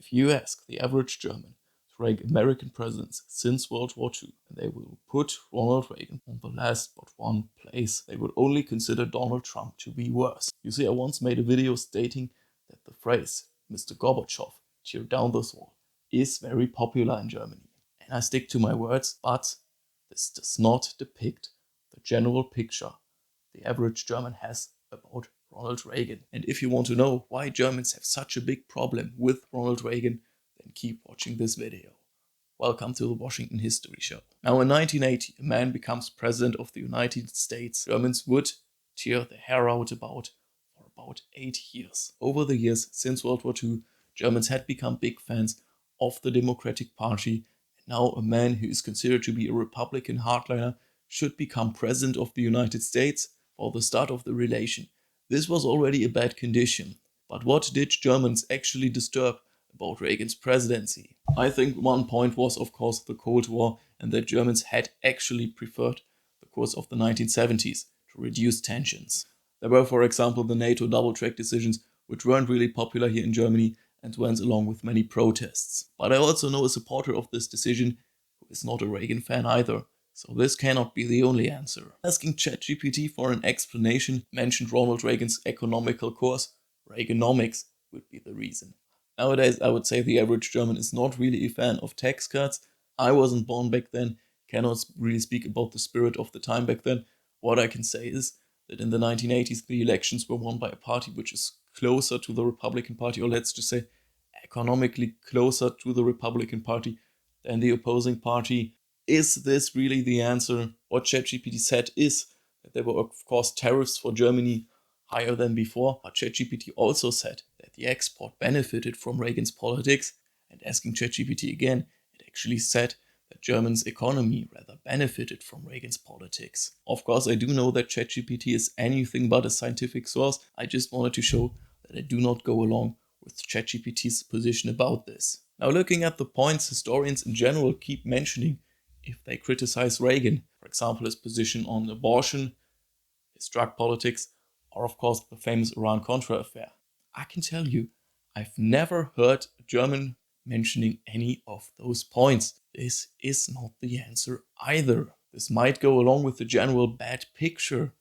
If you ask the average German to rank American presidents since World War II, they will put Ronald Reagan on the last but one place. They would only consider Donald Trump to be worse. You see, I once made a video stating that the phrase, Mr. Gorbachev, tear down this wall, is very popular in Germany. And I stick to my words, but this does not depict the general picture the average German has about Ronald Reagan. And if you want to know why Germans have such a big problem with Ronald Reagan, then keep watching this video. Welcome to the Washington History Show. Now in 1980, a man becomes president of the United States. Germans would tear their hair out for about 8 years. Over the years since World War II, Germans had become big fans of the Democratic Party, and now a man who is considered to be a Republican hardliner should become president of the United States for the start of the relation. This was already a bad condition. But what did Germans actually disturb about Reagan's presidency? I think one point was, of course, the Cold War, and that Germans had actually preferred the course of the 1970s to reduce tensions. There were, for example, the NATO double-track decisions, which weren't really popular here in Germany and went along with many protests. But I also know a supporter of this decision who is not a Reagan fan either. So this cannot be the only answer. Asking ChatGPT for an explanation mentioned Ronald Reagan's economical course, Reaganomics, would be the reason. Nowadays, I would say the average German is not really a fan of tax cuts. I wasn't born back then, cannot really speak about the spirit of the time back then. What I can say is that in the 1980s, the elections were won by a party which is closer to the Republican Party, or let's just say economically closer to the Republican Party than the opposing party. Is this really the answer? What ChatGPT said is that there were, of course, tariffs for Germany higher than before, but ChatGPT also said that the export benefited from Reagan's politics, and asking ChatGPT again, it actually said that Germany's economy rather benefited from Reagan's politics. Of course, I do know that ChatGPT is anything but a scientific source. I just wanted to show that I do not go along with ChatGPT's position about this. Now, looking at the points historians in general keep mentioning if they criticize Reagan, for example, his position on abortion, his drug politics, or of course the famous Iran-Contra affair. I can tell you, I've never heard a German mentioning any of those points. This is not the answer either. This might go along with the general bad picture,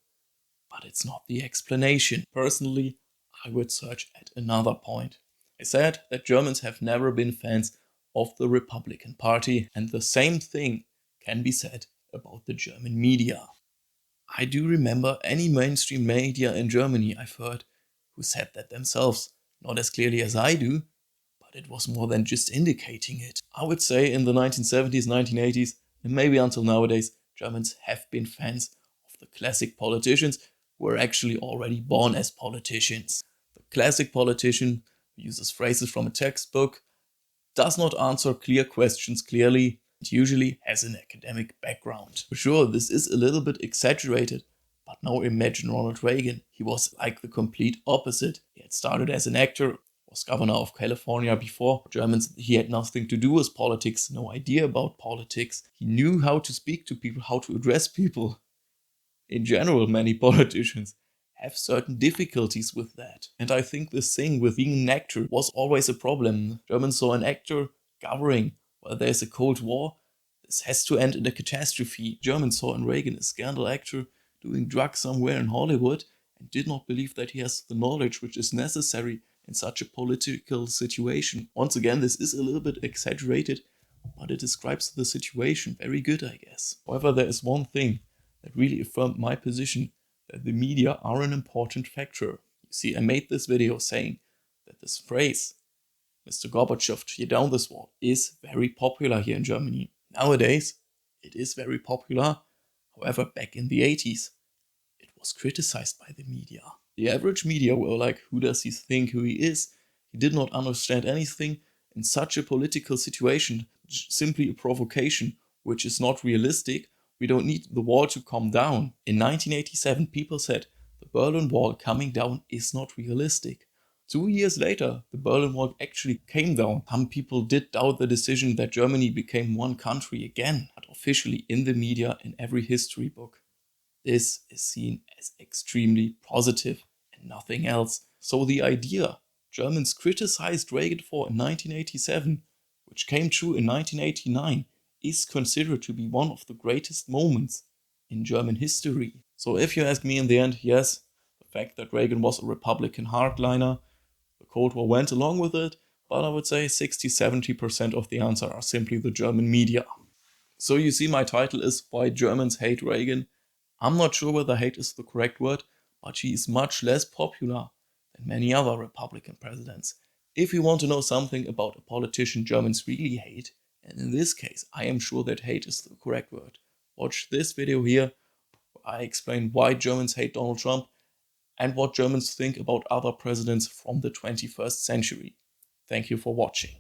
but it's not the explanation. Personally, I would search at another point. I said that Germans have never been fans of the Republican Party, and the same thing can be said about the German media. I do remember any mainstream media in Germany I've heard who said that themselves, not as clearly as I do, but it was more than just indicating it. I would say in the 1970s, 1980s, and maybe until nowadays, Germans have been fans of the classic politicians who were actually already born as politicians. The classic politician who uses phrases from a textbook, does not answer clear questions clearly, and usually has an academic background. For sure, this is a little bit exaggerated, but now imagine Ronald Reagan. He was like the complete opposite. He had started as an actor, was governor of California before. For Germans, he had nothing to do with politics, no idea about politics. He knew how to speak to people, how to address people. In general, many politicians have certain difficulties with that. And I think this thing with being an actor was always a problem. Germans saw an actor governing while there's a Cold War. This has to end in a catastrophe. Germans saw in Reagan a scandal actor doing drugs somewhere in Hollywood and did not believe that he has the knowledge which is necessary in such a political situation. Once again, this is a little bit exaggerated, but it describes the situation very good, I guess. However, there is one thing that really affirmed my position, that the media are an important factor. You see, I made this video saying that this phrase, Mr. Gorbachev, tear down this wall, is very popular here in Germany. Nowadays, it is very popular. However, back in the 80s, it was criticized by the media. The average media were like, who does he think who he is? He did not understand anything in such a political situation, simply a provocation, which is not realistic. We don't need the wall to come down. In 1987, people said the Berlin Wall coming down is not realistic. 2 years later, the Berlin Wall actually came down. Some people did doubt the decision that Germany became one country again, but officially in the media, in every history book, this is seen as extremely positive and nothing else. So the idea Germans criticized Reagan for in 1987, which came true in 1989, is considered to be one of the greatest moments in German history. So if you ask me in the end, yes, the fact that Reagan was a Republican hardliner, the Cold War went along with it, but I would say 60-70% of the answer are simply the German media. So you see, my title is Why Germans Hate Reagan. I'm not sure whether hate is the correct word, but he is much less popular than many other Republican presidents. If you want to know something about a politician Germans really hate, and in this case I am sure that hate is the correct word, watch this video here where I explain why Germans hate Donald Trump and what Germans think about other presidents from the 21st century. Thank you for watching.